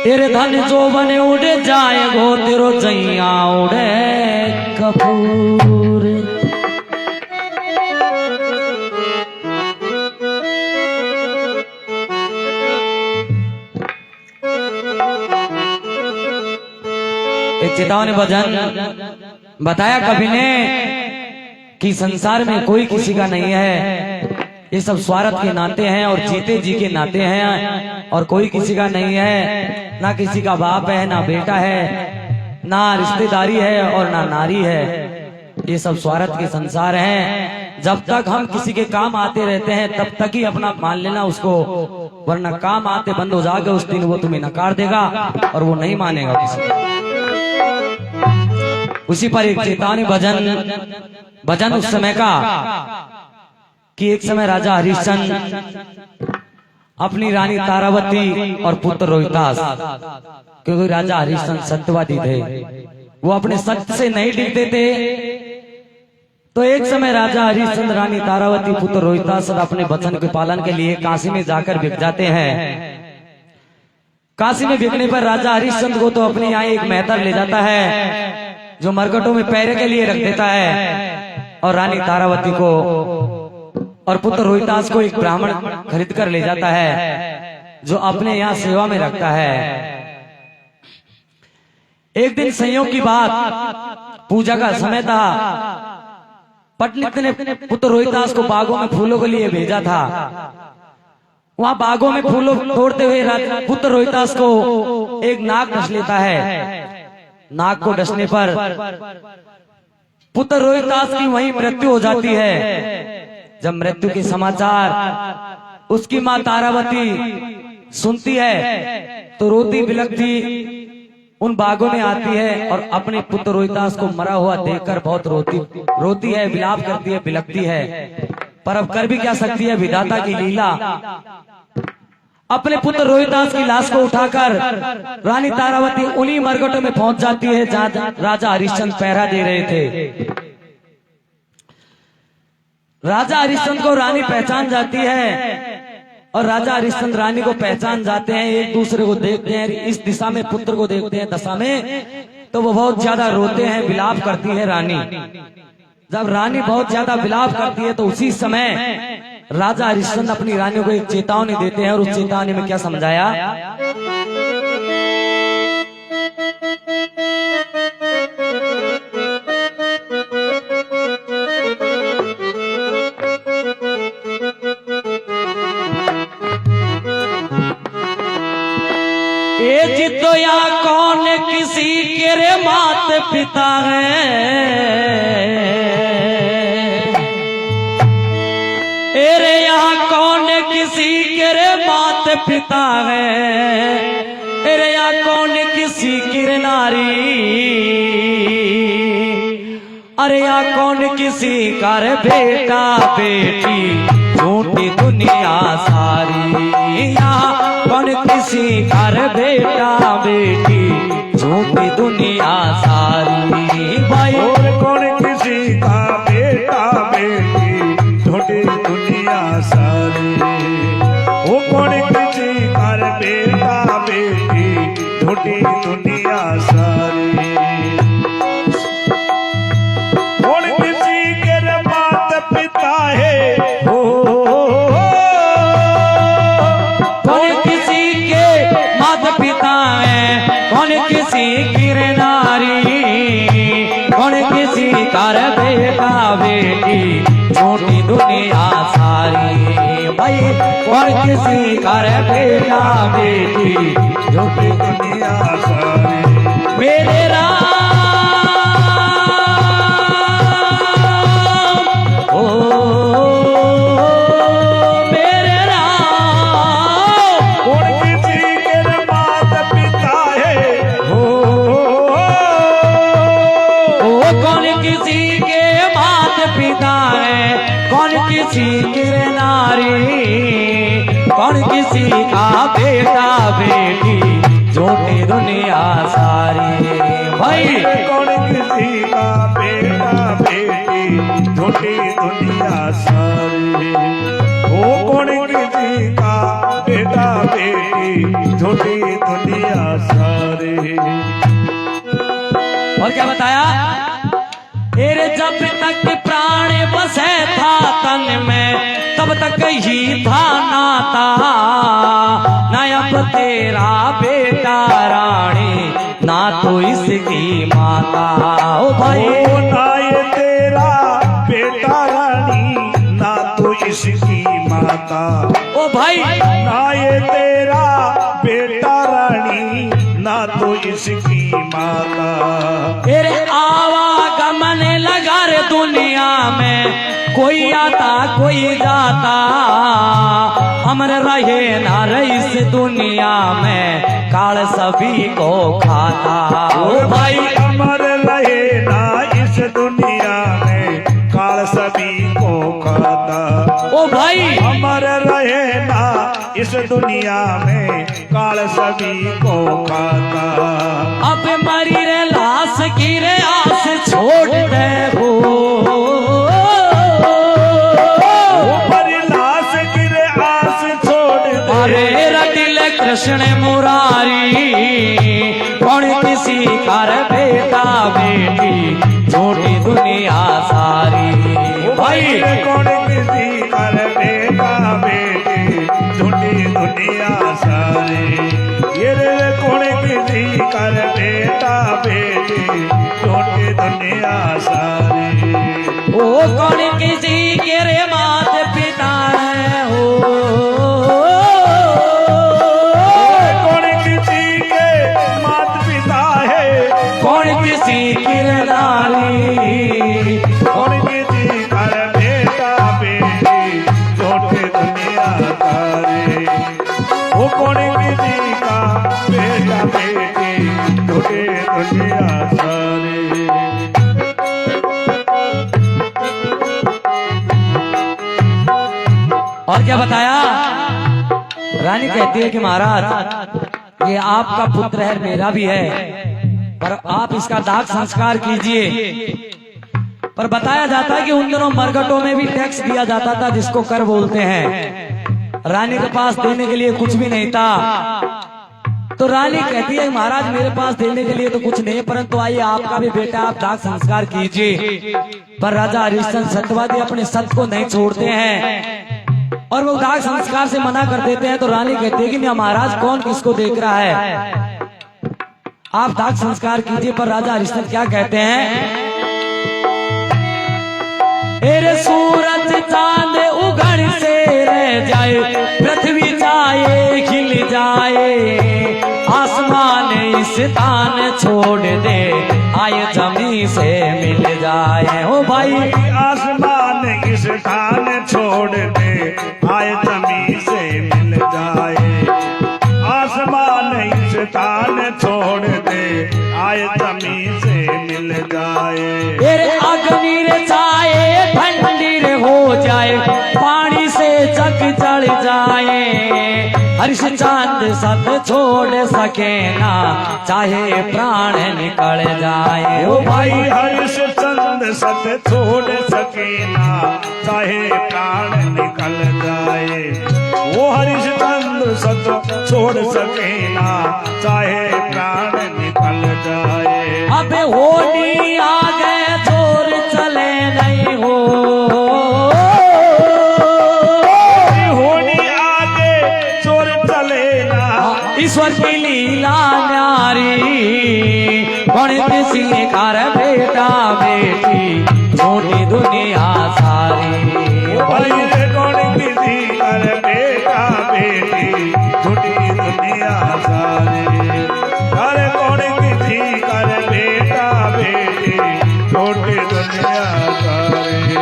तेरे धन जो बने उड़े जाए गो तेरो जैया उड़े कपूर। एक चेतावनी भजन बताया कवि ने कि संसार में कोई किसी का नहीं है, ये सब स्वार्थ के नाते हैं और जीते जी के नाते हैं, और कोई किसी का नहीं है, ना किसी का बाप है, ना बेटा है, ना रिश्तेदारी है और ना नारी है। ये सब स्वार्थ के संसार हैं। जब तक हम किसी के काम आते रहते हैं तब तक ही अपना मान लेना उसको, वरना काम आते बंद हो जाएगा उस दिन वो तुम्हें नकार देगा और वो नहीं मानेगा किसी को। उसी पर एक चेतावनी भजन उस समय का कि एक समय राजा हरिश्चंद्र अपनी रानी तारावती और पुत्र रोहितास, क्योंकि राजा हरिश्चंद्र सत्यवादी थे, वो अपने सत्य से नहीं डिगते थे, तो एक समय राजा हरिश्चंद्र रानी तारावती पुत्र रोहितास अपने वचन के पालन के लिए काशी में जाकर बिक जाते हैं। काशी में बिकने पर राजा हरिश्चंद्र को तो अपने यहाँ एक मेहतर ले जाता है जो मरकटों में पैरे के लिए रख देता है, और रानी तारावती को और पुत्र रोहितास को एक ब्राह्मण खरीद कर ले जाता है जो अपने यहाँ सेवा में रखता है। एक दिन संयोग की बात, पूजा का समय था, पंडित ने पुत्र रोहितास को बागों में फूलों के लिए भेजा था। वहां बागों में फूलों तोड़ते हुए पुत्र रोहितास को एक नाग डस लेता है। नाग को डसने पर पुत्र रोहितास की वहीं मृत्यु हो जाती है। जब मृत्यु के समाचार उसकी मां तारावती सुनती है तो रोती बिलखती उन बागों में आती है और अपने पुत्र रोहितास को मरा हुआ देखकर बहुत रोती है, विलाप करती है, बिलखती है। पर अब कर भी क्या सकती है, विधाता की लीला। अपने पुत्र रोहितास की लाश को उठाकर रानी तारावती उन्हीं मरकटों में पहुंच जाती है जहां राजा हरिश्चंद्र पहरा दे रहे थे। राजा हरिश्चंद्र को रानी पहचान जाती है और राजा हरिश्चंद्र रानी को पहचान जाते हैं, एक दूसरे को देखते हैं, इस दिशा में पुत्र को देखते हैं दशा में, तो वो बहुत ज्यादा रोते हैं, विलाप करती है रानी। जब रानी बहुत ज्यादा विलाप करती है तो उसी समय राजा हरिश्चंद्र अपनी रानी को एक चेतावनी देते हैं, और उस चेतावनी में क्या समझाया, जितोया कौन किसी के रे मात पिता है, अरे यहाँ कौन किसी के रे मात पिता है, अरे यहाँ कौन किसी की रे नारी, अरे यहाँ कौन किसी का रे बेटा बेटी, झूठी दुनिया सारी, यहाँ कौन किसी का रे बेटा बेटी, झूठी दुनिया सारी। भाई और कौन किसी का बेटा बेटी, झूठी दुनिया सारी, वो कौन किसी का रे बेटा बेटी, झूठी दुनिया सारी। कौन किसी के रे माता पिता है, कौन किसी की नारी, कौन किसी का बेटा बेटी, झूठी दुनिया सारी। भाई कौन किसी का बेटा बेटी, झूठी दुनिया सारी। मेरे राम किसी की नारी, कौन किसी का बेटा बेटी, झूठी दुनिया सारी। भाई कौन किसी का बेटा बेटी, झूठी दुनिया सारी, वो कौन किसी का बेटा बेटी, झूठी दुनिया क्या बताया, तेरे जब तक प्राण बसे था तन में तब तक ही था नाता, ना अब तेरा बेटा रानी ना तो इसकी माता। ओ भाई ओ ना ये तेरा बेटा रानी ना तो इसकी माता। ओ भाई ना ये तेरा बेटा रानी ना तो इसकी माता। तेरे आवागमन लगा रे दुनिया में, कोई आता कोई जाता, अमर रहे ना रहे इस दुनिया में, काल सभी को खाता। ओ भाई अमर रहे ना इस दुनिया में, काल सभी को खाता। ओ भाई अमर रहे ना इस दुनिया में, काल सभी को खाता। अब मरी रे लाश की रे आस छोड़ दे हो, लाश गिरे आस छोड़ दे। अरे रटिल कृष्ण मुरारी, कौन किसी कर बेटा बेटी छोटी दुनिया सारी। भाई कौन किसी कर बेटा बेटी झूठी दुनिया सारी। ये रे कौन किसी कर बेटा बेटी झूठी दुनिया सारी। ओ कौन किसी के रे मात पिता है हो, कौन किसी के माता पिता है। कौन किसी की नारी, कौन किसी कर बेटा बेटी झूठी दुनिया सारी। वो कौन किसी का बेटा बेटी झूठी दुनिया सारी। और क्या बताया, रानी कहती है कि महाराज ये आपका पुत्र है मेरा भी है, पर आप इसका दाग संस्कार कीजिए। पर बताया जाता है कि उन दिनों मरघटों में भी टैक्स दिया जाता था जिसको कर बोलते हैं। रानी के पास देने के लिए कुछ भी नहीं था, तो रानी कहती है महाराज मेरे पास देने के लिए तो कुछ नहीं, परंतु आइए आपका भी बेटा आप दाग संस्कार कीजिए। पर राजा हरिश्चंद्र सत्यवादी अपने सत्य को नहीं छोड़ते हैं और वो दाग संस्कार से मना कर देते हैं। तो रानी कहती है कि नहीं महाराज कौन किसको देख रहा है, आप दाग संस्कार कीजिए। पर राजा हरिश्चंद्र क्या कहते हैं, तेरे सूरज चांद उगड़ से रह जाए, पृथ्वी चाहे खिल जाए, आसमान इस तान छोड़ दे, आए जमी से मिल जाए। ओ भाई आसमान इस स्थान छोड़ दे, आए जमी से मिल जाए। आसमान इस स्थान छोड़ दे, आए जमी से मिल जाए। तेरे अग्नि रे चाहे ठंडी रे हो जाए, पानी से जग जल जाए, हर्ष चांद सब छोड़ सके ना, चाहे प्राण निकल जाए। ओ भाई हर्ष चंद सत छोड़ सके ना, चाहे प्राण निकल जाए। वो हर्ष चंद सत छोड़ सके ना, चाहे प्राण निकल जाए। अब होली आ गए जोर चले नहीं हो, होली आगे चोर चले ना। ईश्वर की लीला न्यारी, कौन किसी कर बेटा बेटी छोटी दुनिया सारी। भाई कौन किसी कर बेटा बेटी झूठी दुनिया सारी। अरे कौन किसी कर बेटा बेटी झूठी दुनिया सारी।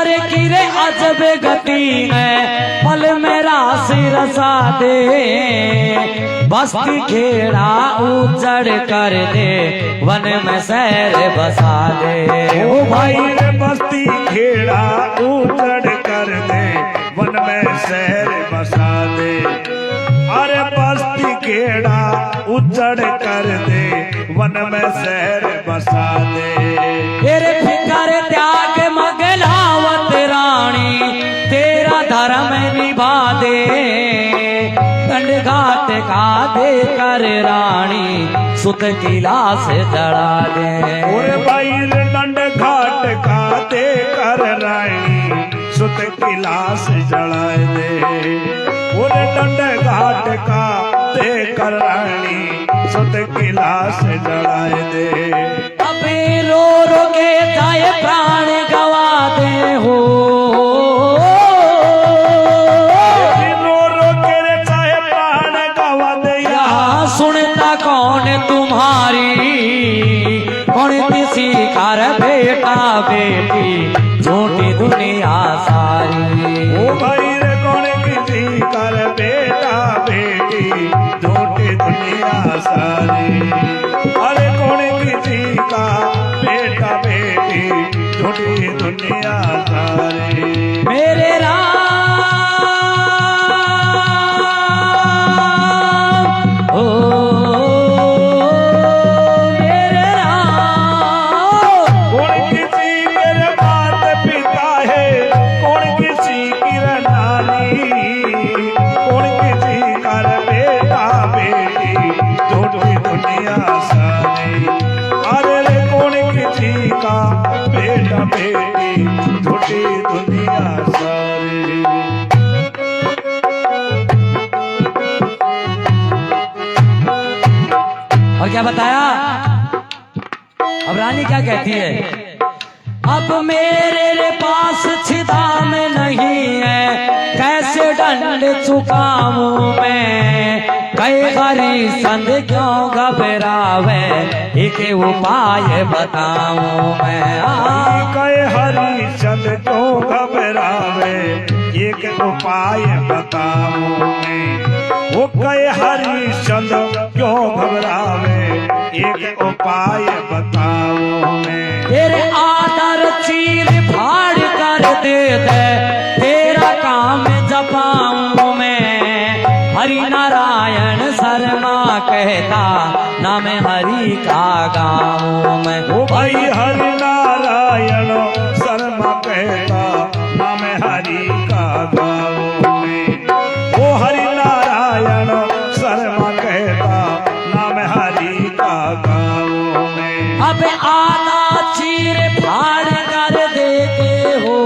ईश्वर की रे अजब गति है, पल मेरा सिरसा दे, बस्ती खेड़ा उजड़ कर दे, वन में शहर बसा दे। ओ भाई रे बस्ती खेड़ा उजड़ कर दे, वन में शहर बसा दे। अरे बस्ती खेड़ा उजड़ कर दे, वन में शहर बसा दे। तेरे फिकर त्याग मगलावत रानी, तेरा धर्म निभा दे, दंड घाट का दे कर रानी, सुत की लाश जड़ा दे। और भाई रे दंड घाट का दे कर रानी, सुत की लाश जड़ा दे। और दंड घाट का दे कर रानी, सुत की लाश जड़ा दे। अबे रो रो के जाए प्राण गवा दे हो, रो रो के रे चाहे प्राण गवा दे। यहाँ सुनता कौन तुम्हारी, कौन किसी कर बेटा बेटी, झूठी दुनिया सारी। ओ भाई रे कौन किसी कर बेटा बेटी, झूठी दुनिया सारी। अरे कौन किसी का बेटा बेटी, झूठी दुनिया सारी। मेरे राम ओ मेरे राम, कौन किसी के रे मात पिता है, कौन किसी की रे नानी, कौन किसी का रे बेटा बेटी, झूठी दुनिया सारी। अरे रे कौन किसी का बेटा बेटी, झूठी दुनिया सारी। और क्या बताया? अब रानी क्या कहती है? अब मेरे रे पास छिदाम नहीं है, कैसे दंड चुकाऊं मैं, कई हरी संद क्यों घबरावे, एक उपाय बताऊं मैं। कहे हरिचंद क्यों घबरावे, एक उपाय बताऊं मैं। वो कहे हरिचंद क्यों घबरावे, एक उपाय बताऊं मैं। तेरे आदर चीर फाड़ कर दे दे, तेरा काम जपाऊं मैं। हरि नारायण शर्मा कहता, नाम हरि का गाऊं मैं। ओ भाई हरि नारायण शर्मा कहता, नाम हरि का गाऊं मैं। ओ हरि नारायण शर्मा कहता, नाम हरि का गाऊं मैं। अब आना चीर फाड़ कर देते हो,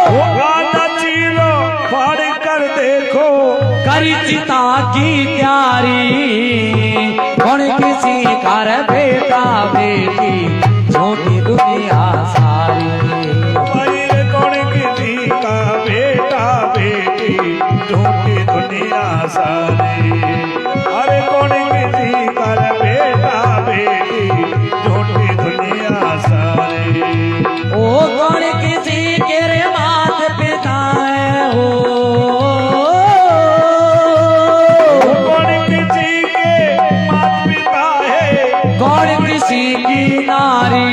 वो गाना चीरो फाड़ कर देखो, करी चिता की तैयारी, कौन किसी कर बेटा बेटी, झूठी दुनिया सारी। भाई रे कौन किसी का बेटा बेटी, झूठी दुनिया सारी। अरे कौन किसी का बेटा बेटी, झूठी दुनिया सारी। ओ कौन किसी के रे मात पिता है हो, कौन किसी के माता पिता है, कौन किसी की नारी,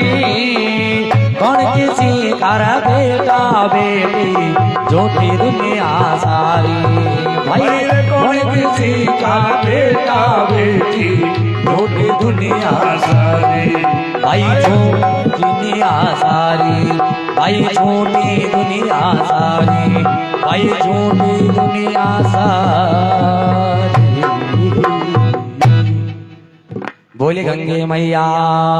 कौन किसी कर बेटा बेटी, झूठी दुनिया सारी। भाई कौन किसी का बेटा बेटी, झूठी दुनिया सारी। भाई झूठी दुनिया सारी, भाई झूठी दुनिया सारी, भाई झूठी दुनिया सारी। बोले गंगे मैया।